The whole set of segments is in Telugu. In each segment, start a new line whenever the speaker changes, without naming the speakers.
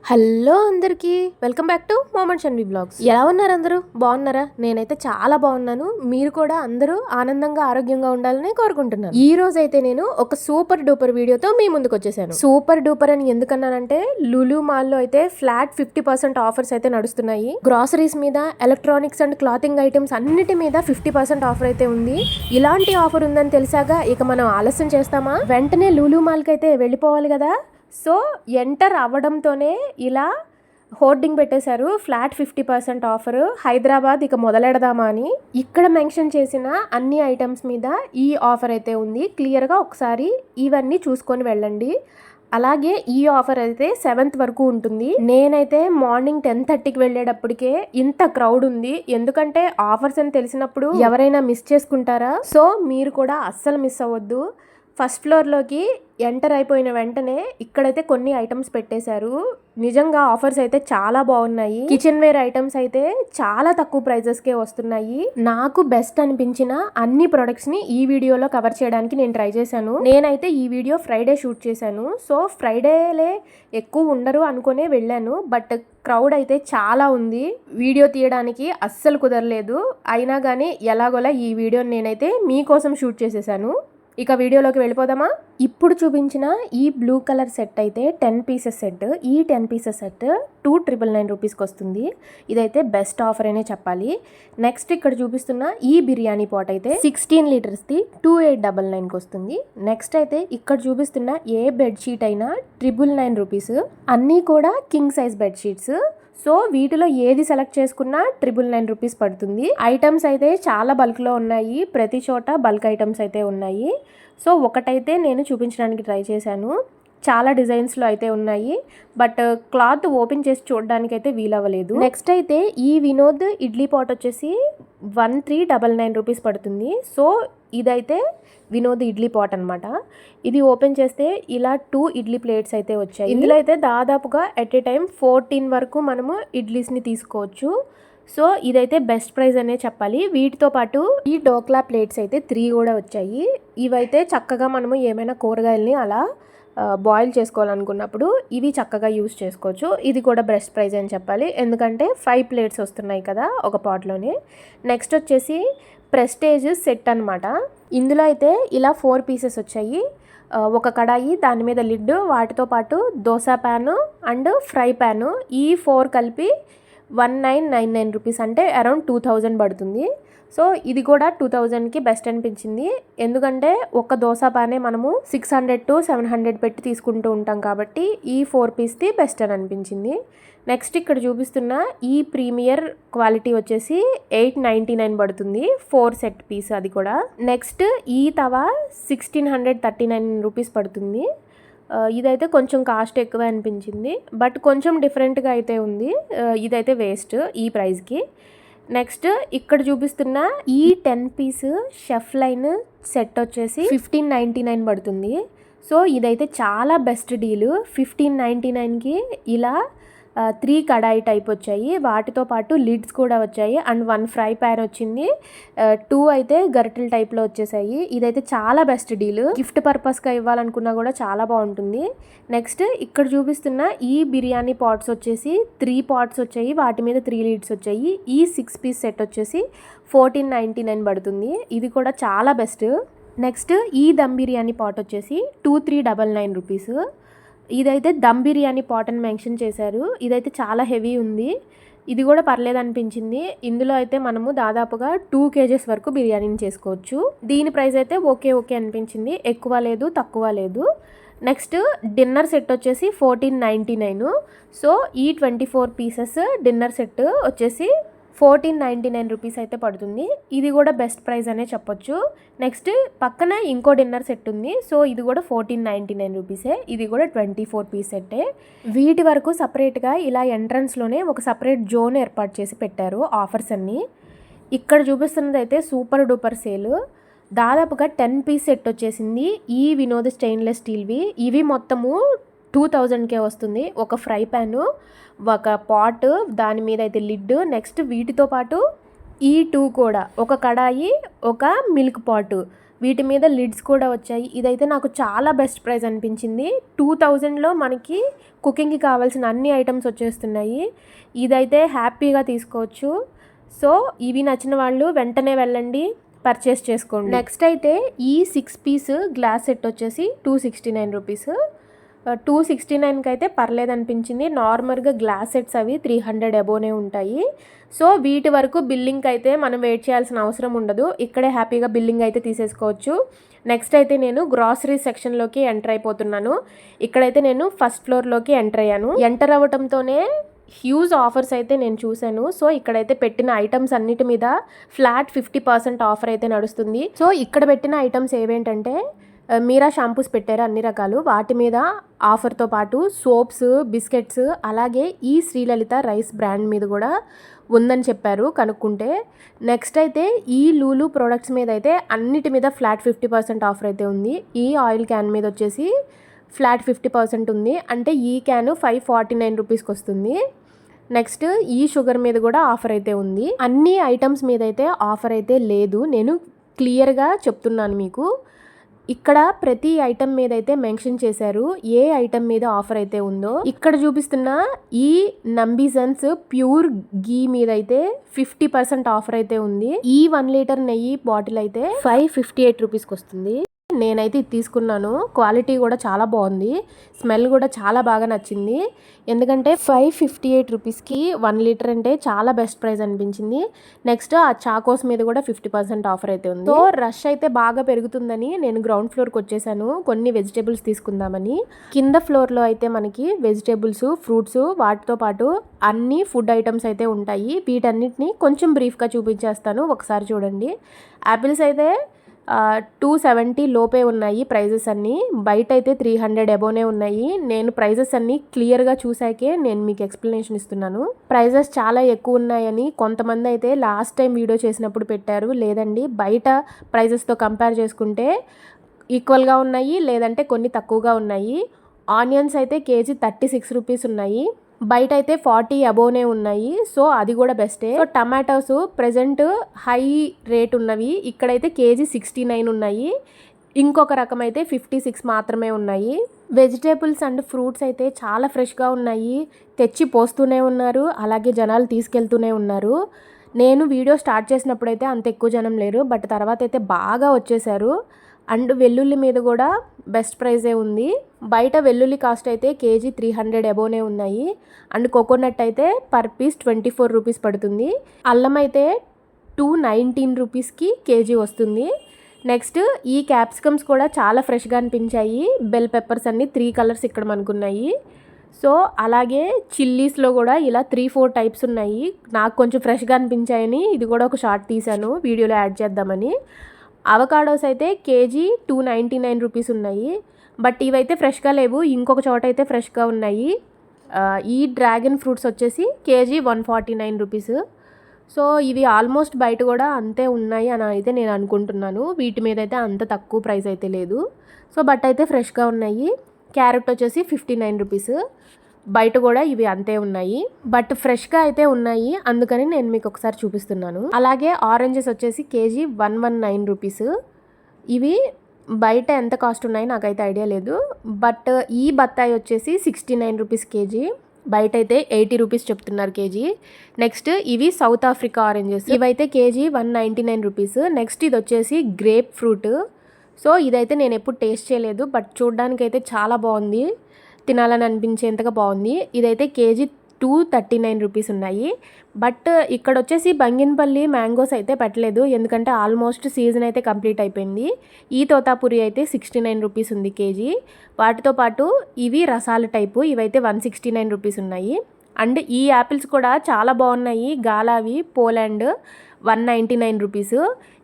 హలో అందరికీ welcome back to moments and vlogs. ఎలా ఉన్నారు అందరూ? బాగున్నారా? నేనైతే చాలా బాగున్నాను. మీరు కూడా అందరూ ఆనందంగా ఆరోగ్యంగా ఉండాలని కోరుకుంటున్నాను. ఈ రోజు అయితే నేను ఒక సూపర్ డూపర్ వీడియోతో మీ ముందుకు వచ్చేసాను. సూపర్ డూపర్ అని ఎందుకన్నానంటే లులు మాల్లో అయితే ఫ్లాట్ 50% ఆఫర్స్ అయితే నడుస్తున్నాయి. గ్రాసరీస్ మీద, ఎలక్ట్రానిక్స్ అండ్ క్లాతింగ్ ఐటమ్స్ అన్నిటి మీద 50% ఆఫర్ అయితే ఉంది. ఇలాంటి ఆఫర్ ఉందని తెలిసాక ఇక మనం ఆలస్యం చేస్తామా? వెంటనే లులు మాల్కి అయితే వెళ్ళిపోవాలి కదా. సో ఎంటర్ అవ్వడంతోనే ఇలా హోర్డింగ్ పెట్టేశారు, ఫ్లాట్ 50% ఆఫర్, హైదరాబాద్ ఇక మొదలెడదామా అని. ఇక్కడ మెన్షన్ చేసిన అన్ని ఐటమ్స్ మీద ఈ ఆఫర్ అయితే ఉంది. క్లియర్గా ఒకసారి ఇవన్నీ చూసుకొని వెళ్ళండి. అలాగే ఈ ఆఫర్ అయితే 7th వరకు ఉంటుంది. నేనైతే మార్నింగ్ 10:30కి వెళ్ళేటప్పటికే ఇంత క్రౌడ్ ఉంది. ఎందుకంటే ఆఫర్స్ అని తెలిసినప్పుడు ఎవరైనా మిస్ చేసుకుంటారా? సో మీరు కూడా అస్సలు మిస్ అవ్వద్దు. ఫస్ట్ ఫ్లోర్లోకి ఎంటర్ అయిపోయిన వెంటనే ఇక్కడైతే కొన్ని ఐటమ్స్ పెట్టేశారు. నిజంగా ఆఫర్స్ అయితే చాలా బాగున్నాయి. కిచెన్ వేర్ ఐటమ్స్ అయితే చాలా తక్కువ ప్రైజెస్కే వస్తున్నాయి. నాకు బెస్ట్ అనిపించిన అన్ని ప్రొడక్ట్స్ని ఈ వీడియోలో కవర్ చేయడానికి నేను ట్రై చేశాను. నేనైతే ఈ వీడియో ఫ్రైడే షూట్ చేశాను. సో ఫ్రైడేలే ఎక్కువ ఉండరు అనుకునే వెళ్ళాను. బట్ క్రౌడ్ అయితే చాలా ఉంది. వీడియో తీయడానికి అస్సలు కుదరలేదు. అయినా కానీ ఎలాగోలా ఈ వీడియోని నేనైతే మీకోసం షూట్ చేసేసాను. ఇక వీడియోలోకి వెళ్ళిపోదామా? ఇప్పుడు చూపించిన ఈ బ్లూ కలర్ సెట్ అయితే 10 పీసెస్ సెట్. ఈ 10 పీసెస్ సెట్ 2,999 రూపీస్కి వస్తుంది. ఇదైతే బెస్ట్ ఆఫర్ అనే చెప్పాలి. నెక్స్ట్ ఇక్కడ చూపిస్తున్న ఈ బిర్యానీ పాట్ అయితే 16 లీటర్స్ది 2,899కి వస్తుంది. నెక్స్ట్ అయితే ఇక్కడ చూపిస్తున్న ఏ బెడ్షీట్ అయినా 999 రూపీస్. అన్నీ కూడా కింగ్ సైజ్ బెడ్షీట్స్. సో వీటిలో ఏది సెలెక్ట్ చేసుకున్నా 999 రూపీస్ పడుతుంది. ఐటమ్స్ అయితే చాలా బల్క్లో ఉన్నాయి. ప్రతి చోట బల్క్ ఐటమ్స్ అయితే ఉన్నాయి. సో ఒకటైతే నేను చూపించడానికి ట్రై చేశాను. చాలా డిజైన్స్లో అయితే ఉన్నాయి. బట్ క్లాత్ ఓపెన్ చేసి చూడడానికి అయితే వీలవ్వలేదు. నెక్స్ట్ అయితే ఈ వినోద్ ఇడ్లీ పాట్ వచ్చేసి 1399 రూపీస్ పడుతుంది. సో ఇదైతే వినోద్ ఇడ్లీ పాట్ అనమాట. ఇది ఓపెన్ చేస్తే ఇలా 2 ఇడ్లీ ప్లేట్స్ అయితే వచ్చాయి. ఇందులో అయితే దాదాపుగా ఎట్ ఏ టైం 14 వరకు మనము ఇడ్లీస్ని తీసుకోవచ్చు. సో ఇదైతే బెస్ట్ ప్రైస్ అనే చెప్పాలి. వీటితో పాటు ఈ డోక్లా ప్లేట్స్ అయితే 3 కూడా వచ్చాయి. ఇవైతే చక్కగా మనము ఏమైనా కూరగాయలని అలా బాయిల్ చేసుకోవాలనుకున్నప్పుడు ఇవి చక్కగా యూస్ చేసుకోవచ్చు. ఇది కూడా బెస్ట్ ప్రైస్ అని చెప్పాలి. ఎందుకంటే 5 ప్లేట్స్ వస్తున్నాయి కదా ఒక పాట్లోనే. నెక్స్ట్ వచ్చేసి ప్రెస్టేజ్ సెట్ అనమాట. ఇందులో అయితే ఇలా 4 పీసెస్ వచ్చాయి. ఒక కడాయి, దాని మీద లిడ్, వాటితో పాటు dosa pan and fry pan, ఈ 4 కలిపి 1999 రూపీస్, అంటే అరౌండ్ 2000 పడుతుంది. సో ఇది కూడా 2000కి బెస్ట్ అనిపించింది. ఎందుకంటే ఒక దోశ పానే మనము 600 to 700 పెట్టి తీసుకుంటూ ఉంటాం కాబట్టి ఈ 4 పీస్ది బెస్ట్ అని అనిపించింది. నెక్స్ట్ ఇక్కడ చూపిస్తున్న ఈ ప్రీమియర్ క్వాలిటీ వచ్చేసి 899 పడుతుంది, 4 సెట్ పీస్ అది కూడా. నెక్స్ట్ ఈ తవా 1639 రూపీస్ పడుతుంది. ఇదైతే కొంచెం కాస్ట్ ఎక్కువ అనిపించింది. బట్ కొంచెం డిఫరెంట్గా అయితే ఉంది. ఇదైతే వేస్ట్ ఈ ప్రైస్కి. నెక్స్ట్ ఇక్కడ చూపిస్తున్న ఈ 10 పీస్ షెఫ్ లైన్ సెట్ వచ్చేసి 1599 పడుతుంది. సో ఇదైతే చాలా బెస్ట్ డీల్. 1599కి ఇలా 3 కడాయి టైప్ వచ్చాయి. వాటితో పాటు లిడ్స్ కూడా వచ్చాయి అండ్ 1 ఫ్రై ప్యాన్ వచ్చింది. 2 అయితే గరిటెల టైప్లో వచ్చేసాయి. ఇదైతే చాలా బెస్ట్ డీల్. గిఫ్ట్ పర్పస్గా ఇవ్వాలనుకున్నా కూడా చాలా బాగుంటుంది. నెక్స్ట్ ఇక్కడ చూపిస్తున్న ఈ బిర్యానీ పాట్స్ వచ్చేసి 3 పాట్స్ వచ్చాయి. వాటి మీద 3 లిడ్స్ వచ్చాయి. ఈ 6 పీస్ సెట్ వచ్చేసి 1499 పడుతుంది. ఇది కూడా చాలా బెస్ట్. నెక్స్ట్ ఈ దమ్ బిర్యానీ పాట్ వచ్చేసి 2399 రూపీస్. ఇదైతే దమ్ బిర్యానీ పాట్ అని మెన్షన్ చేశారు. ఇదైతే చాలా హెవీ ఉంది. ఇది కూడా పర్లేదు అనిపించింది. ఇందులో అయితే మనము దాదాపుగా 2 kgs వరకు బిర్యానీని చేసుకోవచ్చు. దీని ప్రైస్ అయితే ఓకే అనిపించింది. ఎక్కువ లేదు, తక్కువ లేదు. నెక్స్ట్ డిన్నర్ సెట్ వచ్చేసి 1499. సో ఈ 24 పీసెస్ డిన్నర్ సెట్ వచ్చేసి 1499 రూపీస్ అయితే పడుతుంది. ఇది కూడా బెస్ట్ ప్రైస్ అనే చెప్పొచ్చు. నెక్స్ట్ పక్కన ఇంకో డిన్నర్ సెట్ ఉంది. సో ఇది కూడా 1499 రూపీసే. ఇది కూడా 24 పీస్ సెట్టే. వీటి వరకు సపరేట్గా ఇలా ఎంట్రన్స్లోనే ఒక సపరేట్ జోన్ ఏర్పాటు చేసి పెట్టారు ఆఫర్స్ అన్నీ. ఇక్కడ చూపిస్తున్నది అయితే సూపర్ డూపర్ సేల్. దాదాపుగా 10 పీస్ సెట్ వచ్చేసింది. ఈ వినోద్ స్టెయిన్లెస్ స్టీల్వి. ఇవి మొత్తము 2000కే వస్తుంది. ఒక ఫ్రై ప్యాను, ఒక పాట్, దాని మీద అయితే లిడ్. నెక్స్ట్ వీటితో పాటు ఈ 2 కూడా, ఒక కడాయి, ఒక మిల్క్ పాట్, వీటి మీద లిడ్స్ కూడా వచ్చాయి. ఇదైతే నాకు చాలా బెస్ట్ ప్రైస్ అనిపించింది. 2000లో మనకి కుకింగ్కి కావాల్సిన అన్ని ఐటమ్స్ వచ్చేస్తున్నాయి. ఇదైతే హ్యాపీగా తీసుకోవచ్చు. సో ఇవి నచ్చిన వాళ్ళు వెంటనే వెళ్ళండి, పర్చేస్ చేసుకోండి. నెక్స్ట్ అయితే ఈ 6 పీస్ గ్లాస్ సెట్ వచ్చేసి 269 రూపీస్. 269కి అయితే పర్లేదు అనిపించింది. నార్మల్గా గ్లాస్ సెట్స్ అవి 300 అబోనే ఉంటాయి. సో వీటి వరకు బిల్లింగ్కి అయితే మనం వెయిట్ చేయాల్సిన అవసరం ఉండదు. ఇక్కడే హ్యాపీగా బిల్లింగ్ అయితే తీసేసుకోవచ్చు. నెక్స్ట్ అయితే నేను గ్రాసరీ సెక్షన్లోకి ఎంటర్ అయిపోతున్నాను. ఇక్కడైతే నేను ఫస్ట్ ఫ్లోర్లోకి ఎంటర్ అయ్యాను. ఎంటర్ అవ్వటంతోనే హ్యూజ్ ఆఫర్స్ అయితే నేను చూశాను. సో ఇక్కడైతే పెట్టిన ఐటమ్స్ అన్నిటి మీద ఫ్లాట్ 50% ఆఫర్ అయితే నడుస్తుంది. సో ఇక్కడ పెట్టిన ఐటమ్స్ ఏవేంటంటే మీరా షాంపూస్ పెట్టారు అన్ని రకాలు, వాటి మీద ఆఫర్తో పాటు సోప్స్, బిస్కెట్స్, అలాగే ఈ శ్రీలలిత రైస్ బ్రాండ్ మీద కూడా ఉందని చెప్పారు కనుక్కుంటే. నెక్స్ట్ అయితే ఈ లూలు ప్రోడక్ట్స్ మీద అయితే అన్నిటి మీద ఫ్లాట్ 50% ఆఫర్ అయితే ఉంది. ఈ ఆయిల్ క్యాన్ మీద వచ్చేసి ఫ్లాట్ 50% ఉంది. అంటే ఈ క్యాన్ 549 రూపీస్కి వస్తుంది. నెక్స్ట్ ఈ షుగర్ మీద కూడా ఆఫర్ అయితే ఉంది. అన్ని ఐటమ్స్ మీద అయితే ఆఫర్ అయితే లేదు, నేను క్లియర్గా చెప్తున్నాను మీకు. ఇక్కడ ప్రతి ఐటమ్ మీద అయితే మెన్షన్ చేశారు ఏ ఐటమ్ మీద ఆఫర్ అయితే ఉందో. ఇక్కడ చూపిస్తున్న ఈ నంబిజన్స్ ప్యూర్ గీ మీద అయితే 50% ఆఫర్ అయితే ఉంది. ఈ 1 లీటర్ నెయ్యి బాటిల్ అయితే 558 రూపీస్కి వస్తుంది. నేనైతే ఇది తీసుకున్నాను. క్వాలిటీ కూడా చాలా బాగుంది, స్మెల్ కూడా చాలా బాగా నచ్చింది. ఎందుకంటే 558 రూపీస్కి 1 లీటర్ అంటే చాలా బెస్ట్ ప్రైస్ అనిపించింది. నెక్స్ట్ ఆ చాకోస్ మీద కూడా 50% ఆఫర్ అయితే ఉంది. సో రష్ అయితే బాగా పెరుగుతుందని నేను గ్రౌండ్ ఫ్లోర్కి వచ్చేసాను కొన్ని వెజిటేబుల్స్ తీసుకుందామని. కింద ఫ్లోర్లో అయితే మనకి వెజిటేబుల్స్, ఫ్రూట్స్, వాటితో పాటు అన్ని ఫుడ్ ఐటమ్స్ అయితే ఉంటాయి. వీటన్నిటిని కొంచెం బ్రీఫ్గా చూపించేస్తాను, ఒకసారి చూడండి. యాపిల్స్ అయితే 270 లోపే ఉన్నాయి ప్రైజెస్ అన్నీ. బయట అయితే 300 అబోనే ఉన్నాయి. నేను ప్రైజెస్ అన్నీ క్లియర్గా చూసాకే నేను మీకు ఎక్స్ప్లెనేషన్ ఇస్తున్నాను. ప్రైజెస్ చాలా ఎక్కువ ఉన్నాయని కొంతమంది అయితే లాస్ట్ టైం వీడియో చేసినప్పుడు పెట్టారు. లేదండి, బయట ప్రైజెస్తో కంపేర్ చేసుకుంటే ఈక్వల్గా ఉన్నాయి, లేదంటే కొన్ని తక్కువగా ఉన్నాయి. ఆనియన్స్ అయితే కేజీ 36 రూపీస్ ఉన్నాయి, బయట అయితే 40 అబోనే ఉన్నాయి. సో అది కూడా బెస్టే. So tomatoes present high rate ఉన్నవి ఇక్కడైతే కేజీ 69 ఉన్నాయి. ఇంకొక రకం అయితే 56 మాత్రమే ఉన్నాయి. వెజిటేబుల్స్ అండ్ ఫ్రూట్స్ అయితే చాలా ఫ్రెష్గా ఉన్నాయి. తెచ్చి పోస్తూనే ఉన్నారు, అలాగే జనాలు తీసుకెళ్తూనే ఉన్నారు. నేను వీడియో స్టార్ట్ చేసినప్పుడైతే అంత ఎక్కువ జనం లేరు, బట్ తర్వాత అయితే బాగా వచ్చేసారు. అండ్ వెల్లుల్లి మీద కూడా బెస్ట్ ప్రైజే ఉంది. బయట వెల్లుల్లి కాస్ట్ అయితే కేజీ 300 అబోనే ఉన్నాయి. అండ్ కోకోనట్ అయితే పర్ పీస్ 24 రూపీస్ పడుతుంది. అల్లం అయితే 219 రూపీస్కి కేజీ వస్తుంది. నెక్స్ట్ ఈ క్యాప్సికమ్స్ కూడా చాలా ఫ్రెష్గా అనిపించాయి. బెల్ పెప్పర్స్ అన్నీ 3 కలర్స్ ఇక్కడ మనకున్నాయి. సో అలాగే చిల్లీస్లో కూడా ఇలా 3-4 టైప్స్ ఉన్నాయి. నాకు కొంచెం ఫ్రెష్గా అనిపించాయని ఇది కూడా ఒక షార్ట్ తీశాను, వీడియోలో యాడ్ చేద్దామని. అవకాడోస్ అయితే కేజీ 299 రూపీస్ ఉన్నాయి. బట్ ఇవైతే ఫ్రెష్గా లేవు, ఇంకొక చోట అయితే ఫ్రెష్గా ఉన్నాయి. ఈ డ్రాగన్ ఫ్రూట్స్ వచ్చేసి కేజీ 149 రూపీస్. సో ఇవి ఆల్మోస్ట్ బయట కూడా అంతే ఉన్నాయి అని అయితే నేను అనుకుంటున్నాను. వీటి మీద అయితే అంత తక్కువ ప్రైస్ అయితే లేదు. సో బట్ అయితే ఫ్రెష్గా ఉన్నాయి. క్యారెట్ వచ్చేసి 59 రూపీస్. బయట కూడా ఇవి అంతే ఉన్నాయి, బట్ ఫ్రెష్గా అయితే ఉన్నాయి, అందుకని నేను మీకు ఒకసారి చూపిస్తున్నాను. అలాగే ఆరెంజెస్ వచ్చేసి కేజీ 119 రూపీస్. ఇవి బయట ఎంత కాస్ట్ ఉన్నాయి నాకైతే ఐడియా లేదు, బట్ ఈ బత్తాయి వచ్చేసి 69 రూపీస్ కేజీ. బయట అయితే 80 రూపీస్ చెప్తున్నారు కేజీ. నెక్స్ట్ ఇవి సౌత్ ఆఫ్రికా ఆరెంజెస్, ఇవైతే కేజీ 199 రూపీస్. నెక్స్ట్ ఇది వచ్చేసి గ్రేప్ ఫ్రూట్. సో ఇదైతే నేను ఎప్పుడు టేస్ట్ చేయలేదు, బట్ చూడడానికైతే చాలా బాగుంది, తినాలని అనిపించేంతగా బాగుంది. ఇదైతే కేజీ 239 రూపీస్ ఉన్నాయి. బట్ ఇక్కడ వచ్చేసి బంగినపల్లి మ్యాంగోస్ అయితే పెట్టలేదు, ఎందుకంటే ఆల్మోస్ట్ సీజన్ అయితే కంప్లీట్ అయిపోయింది. ఈ తోతాపురి అయితే 69 రూపీస్ ఉంది కేజీ. వాటితో పాటు ఇవి రసాల టైపు, ఇవైతే 169 రూపీస్ ఉన్నాయి. అండ్ ఈ యాపిల్స్ కూడా చాలా బాగున్నాయి, గాలావి పోలాండ్ 199 రూపీస్.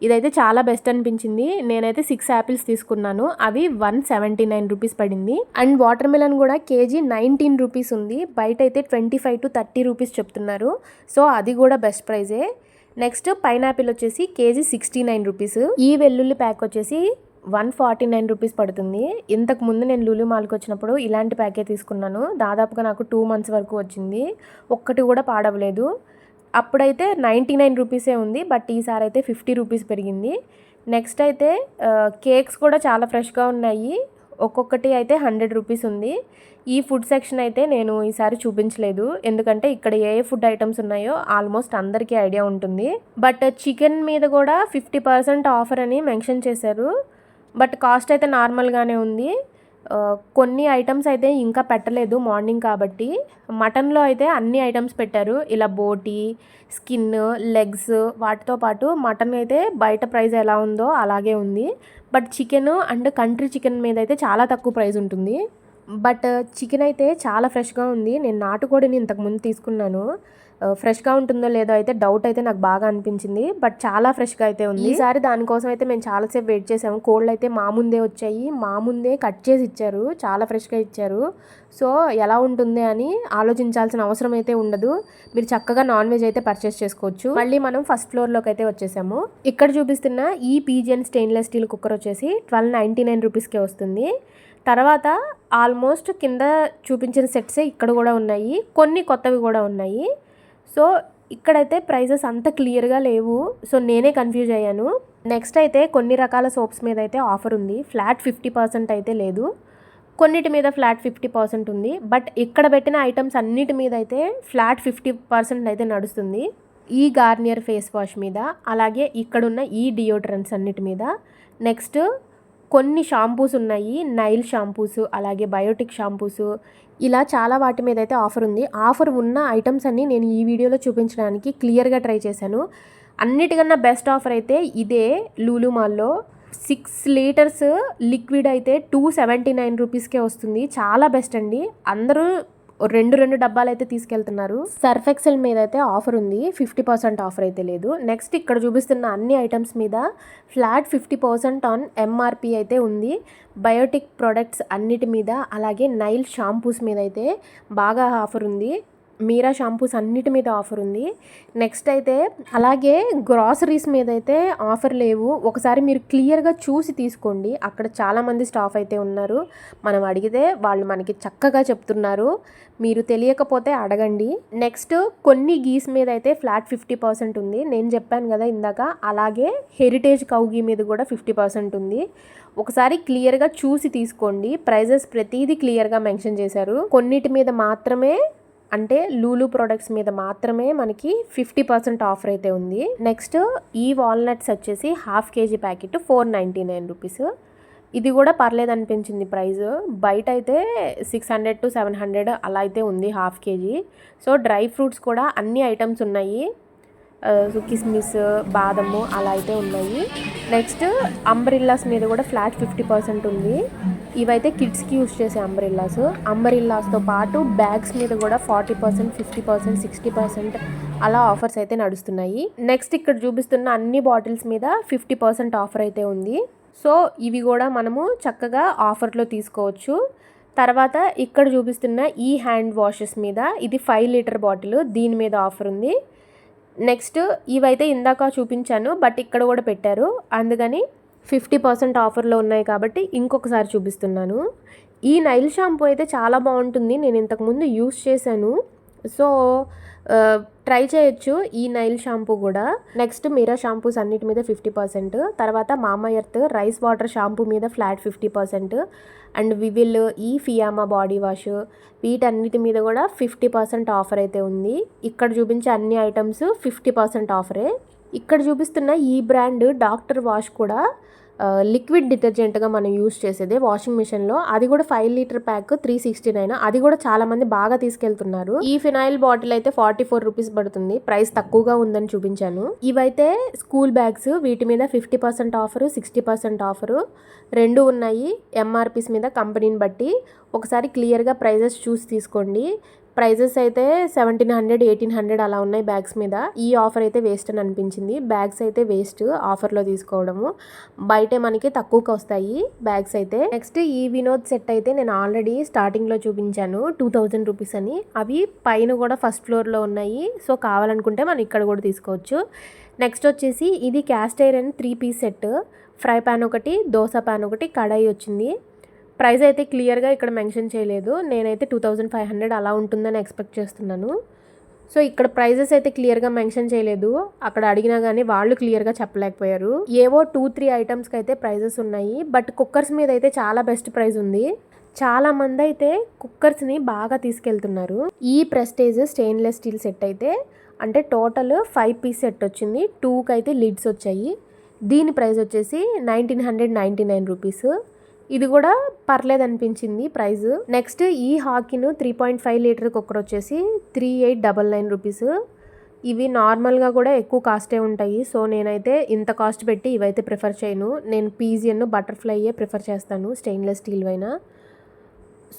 ఇదైతే చాలా బెస్ట్ అనిపించింది. నేనైతే 6 యాపిల్స్ తీసుకున్నాను, అవి 179 రూపీస్ పడింది. అండ్ వాటర్ మిలన్ కూడా కేజీ 19 రూపీస్ ఉంది, బయట అయితే 25 to 30 రూపీస్ చెప్తున్నారు. సో అది కూడా బెస్ట్ ప్రైజే. నెక్స్ట్ పైనాపిల్ వచ్చేసి కేజీ 69 రూపీస్. ఈ వెల్లుల్లి ప్యాక్ వచ్చేసి 149 రూపీస్ పడుతుంది. ఇంతకు ముందు నేను లూలు మాల్కి వచ్చినప్పుడు ఇలాంటి ప్యాకే తీసుకున్నాను. దాదాపుగా నాకు 2 months వరకు వచ్చింది, ఒక్కటి కూడా పాడవలేదు. అప్పుడైతే 99 రూపీసే ఉంది, బట్ ఈసారి అయితే 50 రూపీస్ పెరిగింది. నెక్స్ట్ అయితే కేక్స్ కూడా చాలా ఫ్రెష్గా ఉన్నాయి. ఒక్కొక్కటి అయితే 100 రూపీస్ ఉంది. ఈ ఫుడ్ సెక్షన్ అయితే నేను ఈసారి చూపించలేదు, ఎందుకంటే ఇక్కడ ఏ ఫుడ్ ఐటమ్స్ ఉన్నాయో ఆల్మోస్ట్ అందరికీ ఐడియా ఉంటుంది. బట్ చికెన్ మీద కూడా 50% ఆఫర్ అని మెన్షన్ చేశారు. బట్ కాస్ట్ అయితే నార్మల్గానే ఉంది. కొన్ని ఐటమ్స్ అయితే ఇంకా పెట్టలేదు మార్నింగ్ కాబట్టి. మటన్లో అయితే అన్ని ఐటమ్స్ పెట్టారు, ఇలా బోటి, స్కిన్, లెగ్స్, వాటితో పాటు మటన్ అయితే బయట ప్రైస్ ఎలా ఉందో అలాగే ఉంది. But chicken and country chicken మీద అయితే చాలా తక్కువ ప్రైస్ ఉంటుంది. బట్ చికెన్ అయితే చాలా ఫ్రెష్గా ఉంది. నేను నాటుకోడిని ఇంతకుముందు తీసుకున్నాను, ఫ్రెష్గా ఉంటుందో లేదో అయితే డౌట్ అయితే నాకు బాగా అనిపించింది. బట్ చాలా ఫ్రెష్గా అయితే ఉంది. ఈసారి దానికోసం అయితే మేము చాలాసేపు వెయిట్ చేసాము. కోళ్ళు అయితే మా ముందే వచ్చాయి, మా ముందే కట్ చేసి ఇచ్చారు, చాలా ఫ్రెష్గా ఇచ్చారు. సో ఎలా ఉంటుంది అని ఆలోచించాల్సిన అవసరం అయితే ఉండదు. మీరు చక్కగా నాన్ వెజ్ అయితే పర్చేస్ చేసుకోవచ్చు. మళ్ళీ మనం ఫస్ట్ ఫ్లోర్లోకి అయితే వచ్చేసాము. ఇక్కడ చూపిస్తున్న ఈ పీజియన్ స్టెయిన్లెస్ స్టీల్ కుక్కర్ వచ్చేసి 1299 రూపీస్కే వస్తుంది. తర్వాత ఆల్మోస్ట్ కింద చూపించిన సెట్సే ఇక్కడ కూడా ఉన్నాయి, కొన్ని కొత్తవి కూడా ఉన్నాయి. సో ఇక్కడైతే ప్రైజెస్ అంత క్లియర్గా లేవు, సో నేనే కన్ఫ్యూజ్ అయ్యాను. నెక్స్ట్ అయితే కొన్ని రకాల సోప్స్ మీద అయితే ఆఫర్ ఉంది. ఫ్లాట్ 50% అయితే లేదు, కొన్నిటి మీద ఫ్లాట్ 50% ఉంది. బట్ ఇక్కడ పెట్టిన ఐటమ్స్ అన్నిటి మీద అయితే ఫ్లాట్ 50% అయితే నడుస్తుంది. ఈ గార్నియర్ ఫేస్ వాష్ మీద, అలాగే ఇక్కడున్న ఈ డియోడ్రెంట్స్ అన్నిటి మీద. నెక్స్ట్ కొన్ని షాంపూస్ ఉన్నాయి, నైల్ షాంపూస్, అలాగే బయోటిక్ షాంపూస్, ఇలా చాలా వాటి మీద అయితే ఆఫర్ ఉంది. ఆఫర్ ఉన్న ఐటమ్స్ అన్నీ నేను ఈ వీడియోలో చూపించడానికి క్లియర్గా ట్రై చేశాను. అన్నిటికన్నా బెస్ట్ ఆఫర్ అయితే ఇదే లూలు మాల్లో. 6 లీటర్స్ లిక్విడ్ అయితే 279 రూపీస్కే వస్తుంది. చాలా బెస్ట్ అండి. అందరూ రెండు డబ్బాలు అయితే తీసుకెళ్తున్నారు. సర్ఫ్ ఎక్సెల్ మీద అయితే ఆఫర్ ఉంది, 50% ఆఫర్ అయితే లేదు. నెక్స్ట్ ఇక్కడ చూపిస్తున్న అన్ని ఐటమ్స్ మీద ఫ్లాట్ 50% ఆన్ ఎంఆర్పి అయితే ఉంది. బయోటిక్ ప్రొడక్ట్స్ అన్నిటి మీద, అలాగే నైల్ షాంపూస్ మీద అయితే బాగా ఆఫర్ ఉంది. మీరా షాంపూస్ అన్నిటి మీద ఆఫర్ ఉంది. నెక్స్ట్ అయితే అలాగే గ్రాసరీస్ మీద అయితే ఆఫర్ లేవు. ఒకసారి మీరు క్లియర్గా చూసి తీసుకోండి, అక్కడ చాలామంది స్టాఫ్ అయితే ఉన్నారు. మనం అడిగితే వాళ్ళు మనకి చక్కగా చెప్తున్నారు, మీరు తెలియకపోతే అడగండి. నెక్స్ట్ కొన్ని గీస్ మీద అయితే ఫ్లాట్ 50% ఉంది, నేను చెప్పాను కదా ఇందాక. అలాగే హెరిటేజ్ కౌ గీ మీద కూడా 50% ఉంది. ఒకసారి క్లియర్గా చూసి తీసుకోండి. ప్రైజెస్ ప్రతిదీ క్లియర్గా మెన్షన్ చేశారు. కొన్నిటి మీద మాత్రమే, అంటే లూలు ప్రొడక్ట్స్ మీద మాత్రమే మనకి 50% ఆఫర్ అయితే ఉంది. నెక్స్ట్ ఈ వాల్నట్స్ వచ్చేసి 1/2 kg ప్యాకెట్ 499 రూపీస్. ఇది కూడా పర్లేదు అనిపించింది ప్రైస్. బయట అయితే 600 to 700 అలా అయితే ఉంది 1/2 kg. సో డ్రై ఫ్రూట్స్ కూడా అన్ని ఐటమ్స్ ఉన్నాయి, కిస్మిస్, బాదము అలా అయితే ఉన్నాయి. నెక్స్ట్ అంబ్రిల్లాస్ మీద కూడా ఫ్లాట్ 50% ఉంది. ఇవైతే కిడ్స్కి యూజ్ చేసే అంబ్రిల్లాస్తో పాటు బ్యాగ్స్ మీద కూడా 40%, 50%, 60% అలా ఆఫర్స్ అయితే నడుస్తున్నాయి. నెక్స్ట్ ఇక్కడ చూపిస్తున్న అన్ని బాటిల్స్ మీద 50% ఆఫర్ అయితే ఉంది. సో ఇవి కూడా మనము చక్కగా ఆఫర్లో తీసుకోవచ్చు. తర్వాత ఇక్కడ చూపిస్తున్న ఈ హ్యాండ్ వాషెస్ మీద, ఇది 5 లీటర్ బాటిల్, దీని మీద ఆఫర్ ఉంది. నెక్స్ట్ ఇవైతే ఇందాక చూపించాను, బట్ ఇక్కడ కూడా పెట్టారు, అందుకని 50% ఆఫర్లో ఉన్నాయి కాబట్టి ఇంకొకసారి చూపిస్తున్నాను. ఈ నైల్ షాంపూ అయితే చాలా బాగుంటుంది, నేను ఇంతకుముందు యూస్ చేశాను. సో ట్రై చేయొచ్చు ఈ నైల్ షాంపూ కూడా. నెక్స్ట్ మీరా షాంపూస్ అన్నిటి మీద 50%. తర్వాత మామా ఎర్త్ రైస్ వాటర్ షాంపూ మీద ఫ్లాట్ 50%. అండ్ వివిల్, ఈ ఫియామా బాడీ వాష్, వీటన్నిటి మీద కూడా 50% ఆఫర్ అయితే ఉంది. ఇక్కడ చూపించే అన్ని ఐటమ్స్ 50% ఆఫరే. ఇక్కడ చూపిస్తున్న ఈ బ్రాండ్ డాక్టర్ వాష్ కూడా లిక్విడ్ డిటర్జెంట్గా మనం యూస్ చేసేదే వాషింగ్ మిషన్లో. అది కూడా 5 లీటర్ ప్యాక్ 369. అది కూడా చాలామంది బాగా తీసుకెళ్తున్నారు. ఈ ఫినాయిల్ బాటిల్ అయితే 44 రూపీస్ పడుతుంది, ప్రైస్ తక్కువగా ఉందని చూపించాను. ఇవైతే స్కూల్ బ్యాగ్స్, వీటి మీద 50% ఆఫరు, 60% ఆఫరు రెండు ఉన్నాయి. ఎంఆర్పీస్ మీద కంపెనీని బట్టి ఒకసారి క్లియర్గా ప్రైజెస్ చూసి తీసుకోండి. ప్రైజెస్ అయితే 1700, 1800 అలా ఉన్నాయి బ్యాగ్స్ మీద. ఈ ఆఫర్ అయితే వేస్ట్ అని అనిపించింది. బ్యాగ్స్ అయితే వేస్ట్ ఆఫర్లో తీసుకోవడము, బయటే మనకి తక్కువకి వస్తాయి బ్యాగ్స్ అయితే. నెక్స్ట్ ఈ వినోద్ సెట్ అయితే నేను ఆల్రెడీ స్టార్టింగ్లో చూపించాను 2000 రూపీస్ అని. అవి పైన కూడా ఫస్ట్ ఫ్లోర్లో ఉన్నాయి, సో కావాలనుకుంటే మనం ఇక్కడ కూడా తీసుకోవచ్చు. నెక్స్ట్ వచ్చేసి ఇది cast iron 3 piece set, fry pan ఒకటి, దోశ ప్యాన్ ఒకటి, కడాయి వచ్చింది. ప్రైస్ అయితే క్లియర్గా ఇక్కడ మెన్షన్ చేయలేదు, నేనైతే 2500 అలా ఉంటుందని ఎక్స్పెక్ట్ చేస్తున్నాను. సో ఇక్కడ ప్రైజెస్ అయితే క్లియర్గా మెన్షన్ చేయలేదు, అక్కడ అడిగినా కానీ వాళ్ళు క్లియర్గా చెప్పలేకపోయారు. ఏవో 2-3 ఐటమ్స్కి అయితే ప్రైజెస్ ఉన్నాయి, బట్ కుక్కర్స్ మీద అయితే చాలా బెస్ట్ ప్రైస్ ఉంది. చాలా మంది అయితే కుక్కర్స్ని బాగా తీసుకెళ్తున్నారు. ఈ ప్రెస్టేజ్ స్టెయిన్లెస్ స్టీల్ సెట్ అయితే అంటే టోటల్ 5 పీస్ సెట్ వచ్చింది, 2కి అయితే లిడ్స్ వచ్చాయి. దీని ప్రైస్ వచ్చేసి 1999 రూపీస్. ఇది కూడా పర్లేదు అనిపించింది ప్రైస్. నెక్స్ట్ ఈ హాకిన్ 3.5 లీటర్ కుక్కర్ వచ్చేసి 3899 రూపీస్. ఇవి నార్మల్గా కూడా ఎక్కువ కాస్టే ఉంటాయి, సో నేనైతే ఇంత కాస్ట్ పెట్టి ఇవైతే ప్రిఫర్ చేయను. నేను పీజియన్ బటర్ఫ్లైయే ప్రిఫర్ చేస్తాను స్టెయిన్లెస్ స్టీల్ అయినా.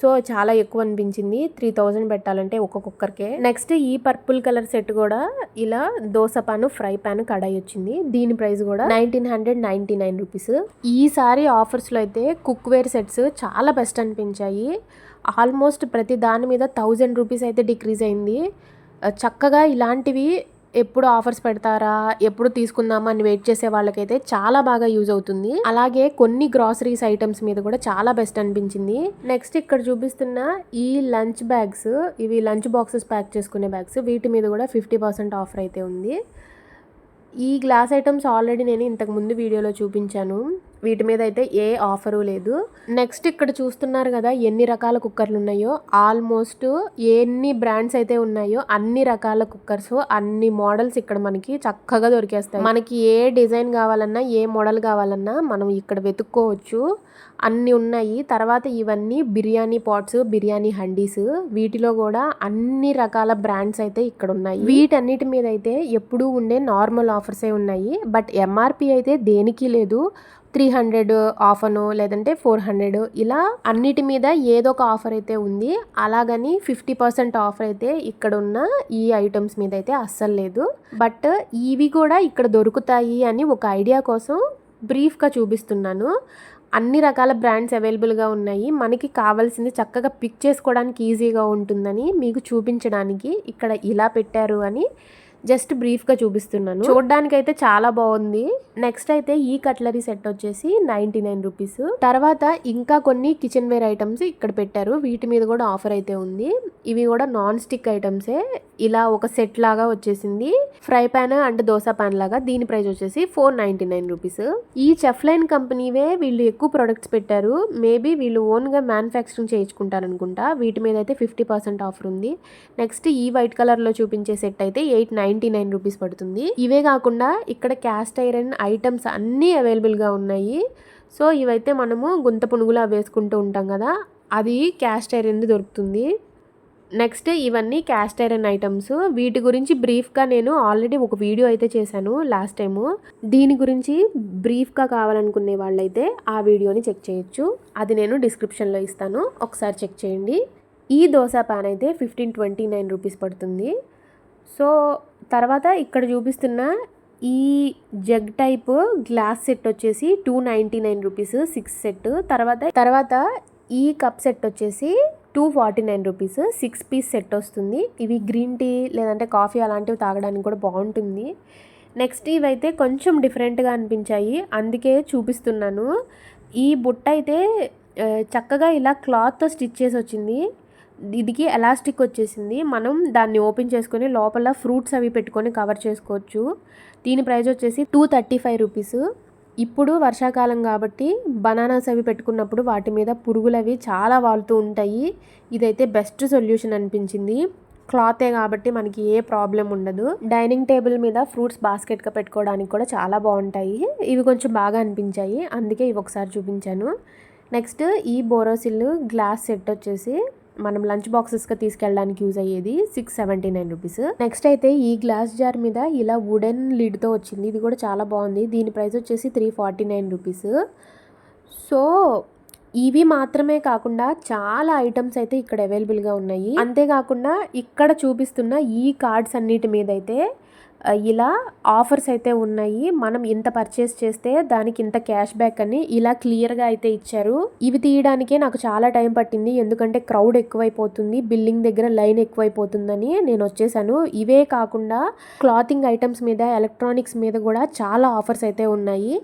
సో చాలా ఎక్కువ అనిపించింది 3000 పెట్టాలంటే ఒక కుక్కర్కే. నెక్స్ట్ ఈ పర్పుల్ కలర్ సెట్ కూడా ఇలా దోశ పాను, ఫ్రై పాన్, కడాయి వచ్చింది. దీని ప్రైస్ కూడా 1999 రూపీస్. ఈసారి ఆఫర్స్లో అయితే కుక్వేర్ సెట్స్ చాలా బెస్ట్ అనిపించాయి. ఆల్మోస్ట్ ప్రతి దాని మీద 1000 రూపీస్ అయితే డిక్రీజ్ అయింది. చక్కగా ఇలాంటివి ఎప్పుడు ఆఫర్స్ పెడతారా, ఎప్పుడు తీసుకుందామా అని వెయిట్ చేసే వాళ్ళకైతే చాలా బాగా యూజ్ అవుతుంది. అలాగే కొన్ని గ్రాసరీస్ ఐటమ్స్ మీద కూడా చాలా బెస్ట్ అనిపించింది. నెక్స్ట్ ఇక్కడ చూపిస్తున్న ఈ లంచ్ బ్యాగ్స్, ఇవి లంచ్ బాక్సెస్ ప్యాక్ చేసుకునే బ్యాగ్స్, వీటి మీద కూడా 50% ఆఫర్ అయితే ఉంది. ఈ గ్లాస్ ఐటమ్స్ ఆల్రెడీ నేను ఇంతకు ముందు వీడియోలో చూపించాను, వీటి మీద అయితే ఏ ఆఫరు లేదు. నెక్స్ట్ ఇక్కడ చూస్తున్నారు కదా ఎన్ని రకాల కుక్కర్లు ఉన్నాయో, ఆల్మోస్ట్ ఎన్ని బ్రాండ్స్ అయితే ఉన్నాయో అన్ని రకాల కుక్కర్స్, అన్ని మోడల్స్ ఇక్కడ మనకి చక్కగా దొరికేస్తాయి. మనకి ఏ డిజైన్ కావాలన్నా, ఏ మోడల్ కావాలన్నా మనం ఇక్కడ వెతుక్కోవచ్చు, అన్నీ ఉన్నాయి. తర్వాత ఇవన్నీ బిర్యానీ పాట్స్, బిర్యానీ హండీస్, వీటిలో కూడా అన్ని రకాల బ్రాండ్స్ అయితే ఇక్కడ ఉన్నాయి. వీటన్నిటి మీద అయితే ఎప్పుడూ ఉండే నార్మల్ ఆఫర్సే ఉన్నాయి, బట్ ఎంఆర్పి అయితే దేనికి లేదు. 300 ఆఫ్ అను, లేదంటే 400, ఇలా అన్నిటి మీద ఏదో ఒక ఆఫర్ అయితే ఉంది. అలాగని 50% ఆఫర్ అయితే ఇక్కడ ఉన్న ఈ ఐటమ్స్ మీద అయితే అస్సలు లేదు. బట్ ఇవి కూడా ఇక్కడ దొరుకుతాయి అని ఒక ఐడియా కోసం బ్రీఫ్గా చూపిస్తున్నాను. అన్ని రకాల బ్రాండ్స్ అవైలబుల్గా ఉన్నాయి, మనకి కావాల్సింది చక్కగా పిక్ చేసుకోవడానికి ఈజీగా ఉంటుందని మీకు చూపించడానికి ఇక్కడ ఇలా పెట్టారు అని జస్ట్ బ్రీఫ్గా చూపిస్తున్నాను. చూడడానికి అయితే చాలా బాగుంది. నెక్స్ట్ అయితే ఈ కట్లరీ సెట్ వచ్చేసి 99 రూపీస్. తర్వాత ఇంకా కొన్ని కిచెన్ వేర్ ఐటమ్స్ ఇక్కడ పెట్టారు, వీటి మీద కూడా ఆఫర్ అయితే ఉంది. ఇవి కూడా నాన్ స్టిక్ ఐటమ్సే, ఇలా ఒక సెట్ లాగా వచ్చేసింది, fry pan and dosa pan లాగా. దీని ప్రైస్ వచ్చేసి 499 రూపీస్. ఈ చెఫ్లైన్ కంపెనీవే వీళ్ళు ఎక్కువ ప్రొడక్ట్స్ పెట్టారు, మేబీ వీళ్ళు ఓన్గా మ్యానుఫ్యాక్చరింగ్ చేయించుకుంటారు అనుకుంటా. వీటి మీద అయితే 50% ఆఫర్ ఉంది. నెక్స్ట్ ఈ వైట్ కలర్లో చూపించే సెట్ అయితే 899 రూపీస్ పడుతుంది. ఇవే కాకుండా ఇక్కడ క్యాస్ట్ ఐరన్ ఐటమ్స్ అన్నీ అవైలబుల్గా ఉన్నాయి. సో ఇవైతే మనము గుంత పునుగులా వేసుకుంటూ ఉంటాం కదా, అది క్యాస్ట్ ఐరన్ దొరుకుతుంది. నెక్స్ట్ ఇవన్నీ క్యాస్ట్ ఐరన్ ఐటమ్స్, వీటి గురించి బ్రీఫ్గా నేను ఆల్రెడీ ఒక వీడియో అయితే చేశాను లాస్ట్ టైము. దీని గురించి బ్రీఫ్గా కావాలనుకునే వాళ్ళైతే ఆ వీడియోని చెక్ చేయొచ్చు, అది నేను డిస్క్రిప్షన్లో ఇస్తాను, ఒకసారి చెక్ చేయండి. ఈ దోశ పాన్ అయితే 1529 రూపీస్ పడుతుంది. సో తర్వాత ఇక్కడ చూపిస్తున్న ఈ జగ్ టైప్ గ్లాస్ సెట్ వచ్చేసి 299 రూపీస్ 6 సెట్. తర్వాత ఈ కప్ సెట్ వచ్చేసి 249 రూపీస్ 6 పీస్ సెట్ వస్తుంది. ఇవి గ్రీన్ టీ లేదంటే కాఫీ అలాంటివి తాగడానికి కూడా బాగుంటుంది. నెక్స్ట్ ఇవైతే కొంచెం డిఫరెంట్గా అనిపించాయి, అందుకే చూపిస్తున్నాను. ఈ బుట్ట అయితే చక్కగా ఇలా క్లాత్తో స్టిచ్ చేసి వచ్చింది, ఇదికి ఎలాస్టిక్ వచ్చేసింది. మనం దాన్ని ఓపెన్ చేసుకొని లోపల ఫ్రూట్స్ అవి పెట్టుకొని కవర్ చేసుకోవచ్చు. దీని ప్రైస్ వచ్చేసి 235 రూపీస్. ఇప్పుడు వర్షాకాలం కాబట్టి బనానాస్ అవి పెట్టుకున్నప్పుడు వాటి మీద పురుగులు అవి చాలా వాలుతూ ఉంటాయి. ఇదైతే బెస్ట్ సొల్యూషన్ అనిపించింది. క్లాతే కాబట్టి మనకి ఏ ప్రాబ్లం ఉండదు. డైనింగ్ టేబుల్ మీద ఫ్రూట్స్ బాస్కెట్గా పెట్టుకోవడానికి కూడా చాలా బాగుంటాయి. ఇవి కొంచెం బాగా అనిపించాయి, అందుకే ఇవి ఒకసారి చూపించాను. నెక్స్ట్ ఈ బోరోసిల్ గ్లాస్ సెట్ వచ్చేసి మనం లంచ్ బాక్సెస్గా తీసుకెళ్ళడానికి యూజ్ అయ్యేది, 679 రూపీస్. నెక్స్ట్ అయితే ఈ గ్లాస్ జార్ మీద ఇలా వుడెన్ లిడ్తో వచ్చింది, ఇది కూడా చాలా బాగుంది. దీని ప్రైస్ వచ్చేసి 349 రూపీస్. సో ఇవి మాత్రమే కాకుండా చాలా ఐటమ్స్ అయితే ఇక్కడ అవైలబుల్గా ఉన్నాయి. అంతేకాకుండా ఇక్కడ చూపిస్తున్న ఈ కార్డ్స్ అన్నిటి మీద అయితే ఇలా ఆఫర్స్ అయితే ఉన్నాయి. మనం ఇంత పర్చేస్ చేస్తే దానికి ఇంత క్యాష్ బ్యాక్ అని ఇలా క్లియర్గా అయితే ఇచ్చారు. ఇవి తీయడానికే నాకు చాలా టైం పట్టింది, ఎందుకంటే క్రౌడ్ ఎక్కువైపోతుంది, బిల్డింగ్ దగ్గర లైన్ ఎక్కువైపోతుందని నేను వచ్చేసాను. ఇవే కాకుండా క్లాతింగ్ ఐటమ్స్ మీద, ఎలక్ట్రానిక్స్ మీద కూడా చాలా ఆఫర్స్ అయితే ఉన్నాయి.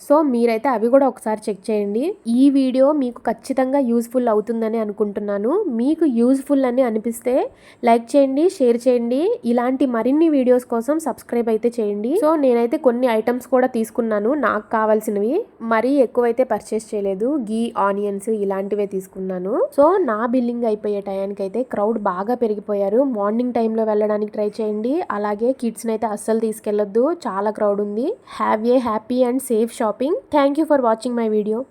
సో మీరైతే అవి కూడా ఒకసారి చెక్ చేయండి. ఈ వీడియో మీకు ఖచ్చితంగా యూస్ఫుల్ అవుతుందని అనుకుంటున్నాను. మీకు యూస్ఫుల్ అని అనిపిస్తే లైక్ చేయండి, షేర్ చేయండి. ఇలాంటి మరిన్ని వీడియోస్ కోసం సబ్స్క్రైబ్ అయితే చేయండి. సో నేనైతే కొన్ని ఐటమ్స్ కూడా తీసుకున్నాను నాకు కావాల్సినవి. మరీ ఎక్కువైతే పర్చేస్ చేయలేదు. గీ, ఆనియన్స్ ఇలాంటివే తీసుకున్నాను. సో నా బిల్లింగ్ అయిపోయే టయానికి అయితే క్రౌడ్ బాగా పెరిగిపోయారు. మార్నింగ్ టైంలో వెళ్ళడానికి ట్రై చేయండి. అలాగే కిడ్స్ని అయితే అస్సలు తీసుకెళ్లొద్దు, చాలా క్రౌడ్ ఉంది. Have a happy and safe shopping. Thank you for watching my video.